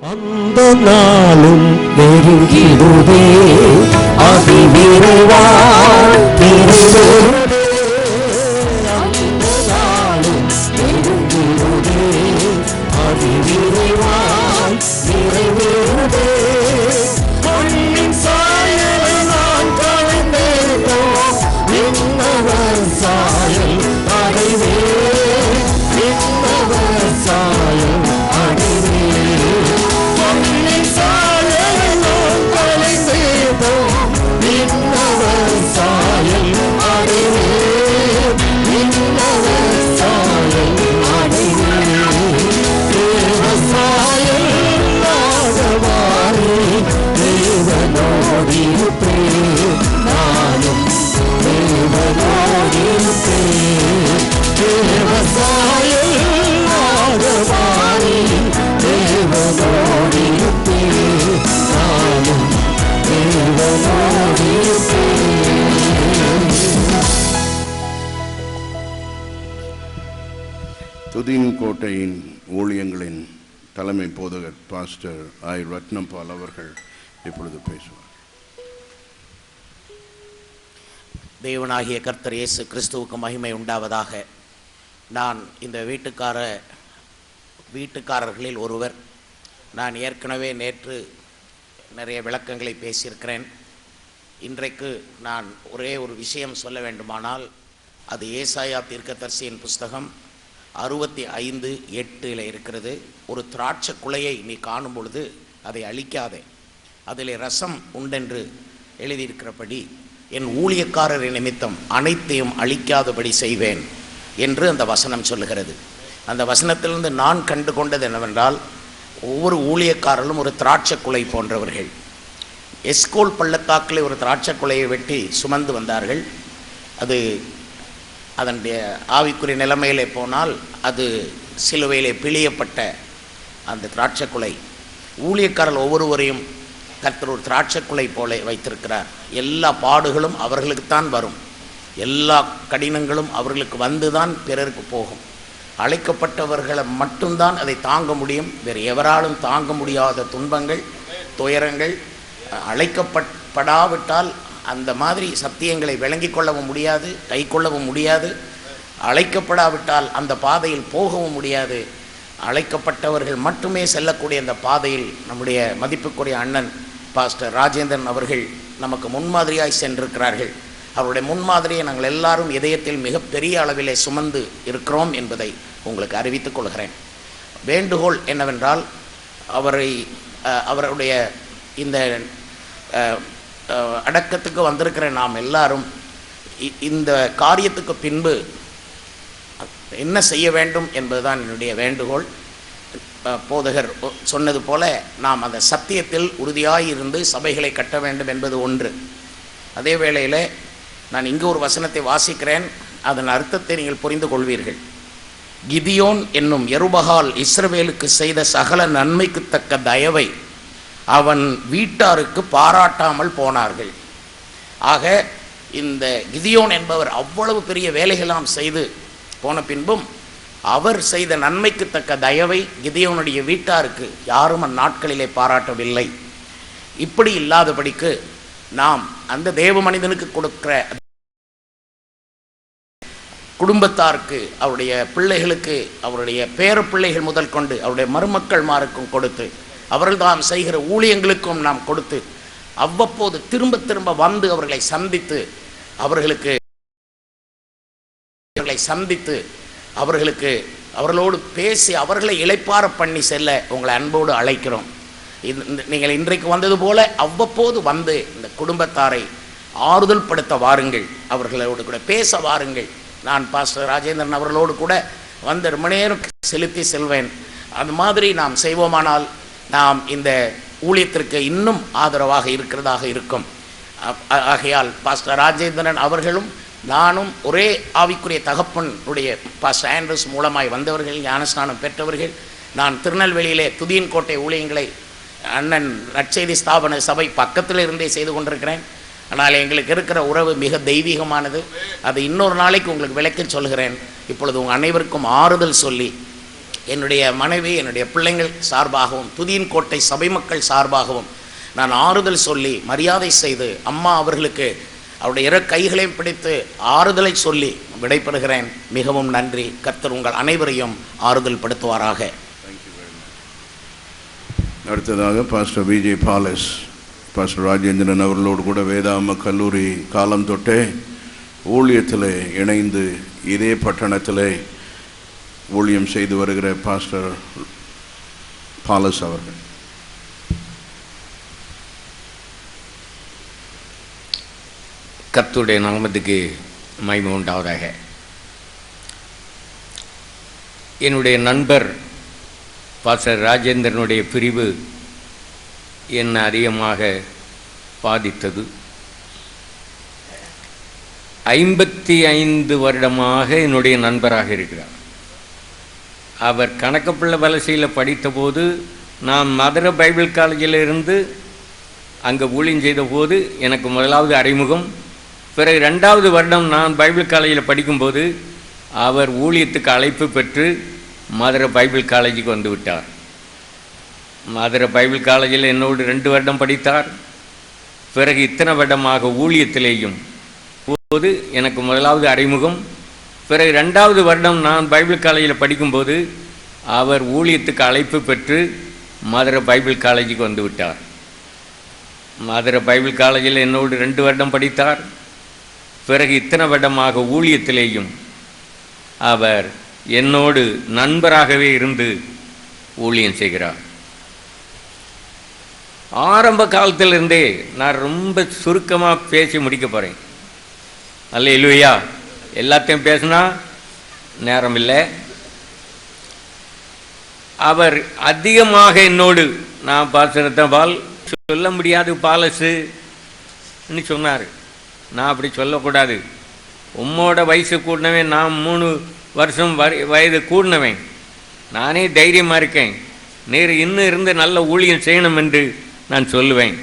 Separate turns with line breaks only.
அந்த நாளும் நெருங்கிடுதே, அதி விரைவாய் நிறைவேறுதே. அந்த நாளும் நெருங்கிடுதே, அதி விரைவாய் நிறைவேறுதே. மண்ணின் சாயலை நான் களைந்தேன், விண்ணவர் சாயல் அடைவேன், விண்ணவர் சாயல் அடைவேன்.
துதியின் கோட்டையின் ஊழியங்களின் தலைமை போதகர் பாஸ்டர் ஐ ரத்னபால் அவர்கள் இப்பொழுது பேசுவார்.
தேவனாகிய கர்த்தர் இயேசு கிறிஸ்துவுக்கு மகிமை உண்டாவதாக. நான் இந்த வீட்டுக்காரர்களில் ஒருவர். நான் ஏற்கனவே நேற்று நிறைய விளக்கங்களை பேசியிருக்கிறேன். இன்றைக்கு நான் ஒரே ஒரு விஷயம் சொல்ல வேண்டுமானால் அது ஏசாயா தீர்க்கதரிசியின் புஸ்தகம் 65:8 இருக்கிறது. ஒரு திராட்சை குலையை நீ காணும் பொழுது அதை அழிக்காதே, அதில் ரசம் உண்டென்று எழுதியிருக்கிறபடி என் ஊழியக்காரரின் நிமித்தம் அனைத்தையும் அழிக்காதபடி செய்வேன் என்று அந்த வசனம் சொல்லுகிறது. அந்த வசனத்திலிருந்து நான் கண்டு கொண்டது என்னவென்றால், ஒவ்வொரு ஊழியக்காரர்களும் ஒரு திராட்சை குலை போன்றவர்கள். எஸ்கோல் பள்ளத்தாக்கில் ஒரு திராட்சை குலையை வெட்டி சுமந்து வந்தார்கள். அது அதனுடைய ஆவிக்குரிய நிலைமையிலே போனால் அது சிலுவையிலே பிழியப்பட்ட அந்த திராட்சை குலை. ஊழியக்காரர்கள் ஒவ்வொருவரையும் கர்த்தர் ஒரு திராட்சை குலை போல வைத்திருக்கிறார். எல்லா பாடுகளும் அவர்களுக்குத்தான் வரும், எல்லா கடினங்களும் அவர்களுக்கு வந்து தான் பிறருக்கு போகும். அழைக்கப்பட்டவர்களை மட்டும்தான் அதை தாங்க முடியும். வேறு எவராலும் தாங்க முடியாத துன்பங்கள், துயரங்கள். அழைக்கப்படாவிட்டால் அந்த மாதிரி சத்தியங்களை விளங்கி கொள்ளவும் முடியாது, கை கொள்ளவும் முடியாது. அழைக்கப்படாவிட்டால் அந்த பாதையில் போகவும் முடியாது. அழைக்கப்பட்டவர்கள் மட்டுமே செல்லக்கூடிய அந்த பாதையில் நம்முடைய மதிப்புக்குரிய அண்ணன் பாஸ்டர் ராஜேந்திரன் அவர்கள் நமக்கு முன்மாதிரியாய் சென்றிருக்கிறார்கள். அவருடைய முன்மாதிரியை நாங்கள் எல்லாரும் இதயத்தில் மிகப்பெரிய அளவிலே சுமந்து இருக்கிறோம் என்பதை உங்களுக்கு அறிவித்துக் கொள்கிறேன். வேண்டுகோள் என்னவென்றால், அவருடைய இந்த அடக்கத்துக்கு வந்திருக்கிற நாம் எல்லாரும் இந்த காரியத்துக்கு பின்பு என்ன செய்ய வேண்டும் என்பதுதான் என்னுடைய வேண்டுகோள். போதகர் சொன்னது போல நாம் அந்த சத்தியத்தில் உறுதியாயிருந்து சபைகளை கட்ட வேண்டும் என்பது ஒன்று. அதே வேளையில் நான் இங்கு ஒரு வசனத்தை வாசிக்கிறேன், அதன் அர்த்தத்தை நீங்கள் புரிந்து கொள்வீர்கள். கிதியோன் என்னும் யெருபகால் இஸ்ரவேலுக்கு செய்த சகல நன்மைக்கு தக்க தயவை அவன் வீட்டாருக்கு பாராட்டாமல் போனார்கள். ஆக இந்த கிதியோன் என்பவர் அவ்வளவு பெரிய வேலைகளாம் செய்து போன பின்பும் அவர் செய்த நன்மைக்கு தக்க தயவை கிதியோனுடைய வீட்டாருக்கு யாரும் அந்நாட்களிலே பாராட்டவில்லை. இப்படி இல்லாதபடிக்கு நாம் அந்த தேவ மனிதனுக்கு கொடுக்கிற குடும்பத்தாருக்கு, அவருடைய பிள்ளைகளுக்கு, அவருடைய பேர பிள்ளைகள் முதல் கொண்டு அவருடைய மருமக்கள்மாருக்கும் கொடுத்து, அவர்கள் தாம் செய்கிற ஊழியங்களுக்கும் நாம் கொடுத்து, அவ்வப்போது திரும்ப திரும்ப வந்து அவர்களை சந்தித்து அவர்களோடு பேசி அவர்களை இளைப்பாற பண்ணி செல்ல உங்களை அன்போடு அழைக்கிறோம். நீங்கள் இன்றைக்கு வந்தது போல அவ்வப்போது வந்து இந்த குடும்பத்தாரை ஆறுதல் படுத்த வாருங்கள், அவர்களோடு கூட பேச வாருங்கள். நான் பாஸ்டர் ராஜேந்திரன் அவர்களோடு கூட வந்து ரொம்ப நேரம் செலுத்தி செல்வேன். அது மாதிரி நாம் செய்வோமானால் நாம் இந்த ஊழியத்திற்கு இன்னும் ஆதரவாக இருக்கிறதாக இருக்கும். ஆகையால் பாஸ்டர் ராஜேந்திரன் அவர்களும் நானும் ஒரே ஆவிக்குரிய தகப்பனுடைய பாஸ்டர் ஆண்ட்ரூஸ் மூலமாய் வந்தவர்கள், ஞானஸ்நானம் பெற்றவர்கள். நான் திருநெல்வேலியிலே துதியின் கோட்டை ஊழியங்களை அண்ணன் நற்செய்தி ஸ்தாபன சபை பக்கத்தில் இருந்தே செய்து கொண்டிருக்கிறேன். ஆனால் எங்களுக்கு இருக்கிற உறவு மிக தெய்வீகமானது. அதை இன்னொரு நாளைக்கு உங்களுக்கு விளக்கி சொல்கிறேன். இப்பொழுது உங்கள் அனைவருக்கும் ஆறுதல் சொல்லி என்னுடைய மனைவி, என்னுடைய பிள்ளைங்கள் சார்பாகவும் துதியின் கோட்டை சபை மக்கள் சார்பாகவும் நான் ஆறுதல் சொல்லி மரியாதை செய்து அம்மா அவர்களுக்கு அவருடைய இரு கைகளையும் பிடித்து ஆறுதலை சொல்லி விடைபெறுகிறேன். மிகவும் நன்றி. கர்த்தர் உங்கள் அனைவரையும் ஆறுதல் படுத்துவாராக.
அடுத்ததாக pastor Vijay Paulus, pastor Rajendran அவர்களோடு கூட வேதாம கல்லூரி காலம் தொட்டே ஊழியத்தில் இணைந்து இதே பட்டணத்தில் ஊழியம் செய்து வருகிற பாஸ்டர் பாலஸ் அவர்கள்.
கர்த்தருடைய நாமத்துக்கு மகிமை உண்டாவதாக. என்னுடைய நண்பர் பாஸ்டர் ராஜேந்திரனுடைய பிரிவு என்னை அதிகமாக பாதித்தது. 55 வருடமாக என்னுடைய நண்பராக இருக்கிறார். அவர் கணக்கப்பிள்ளை வலசையில் படித்தபோது நான் மதுரை பைபிள் காலேஜில் இருந்து அங்கே ஊழியம் செய்த போது எனக்கு முதலாவது அறிமுகம். பிறகு 2வது வருடம் நான் பைபிள் காலேஜில் படிக்கும்போது அவர் ஊழியத்துக்கு அழைப்பு பெற்று மதுரை பைபிள் காலேஜுக்கு வந்து விட்டார். மதுரை பைபிள் காலேஜில் என்னோடு 2 வருடம் படித்தார். பிறகு இத்தனை வருடமாக ஊழியத்திலேயும் போது எனக்கு முதலாவது அறிமுகம். பிறகு 2வது வருடம் நான் பைபிள் காலேஜில் படிக்கும்போது அவர் ஊழியத்துக்கு அழைப்பு பெற்று மதுரை பைபிள் காலேஜுக்கு வந்து விட்டார். மதுரை பைபிள் காலேஜில் என்னோடு 2 வருடம் படித்தார். பிறகு இத்தனை வருடமாக ஊழியத்திலேயும் அவர் என்னோடு நண்பராகவே இருந்து ஊழியம் செய்கிறார். ஆரம்ப காலத்திலிருந்தே நான் ரொம்ப சுருக்கமாக பேசி முடிக்க போகிறேன். அல்லேலூயா. எல்லாத்தையும் பேசினா நேரம் இல்லை. அவர் அதிகமாக என்னோடு நான் பால் சொல்ல முடியாது பாலசுன்னு சொன்னார். நான் அப்படி சொல்லக்கூடாது. உம்மோட வயசு கூடினவன், நான் 3 வருஷம் வயது கூடினவன், நானே தைரியமாக இருக்கேன், நீர் இன்னும் இருந்து நல்ல ஊழியம் செய்யணும் என்று நான் சொல்லுவேன்.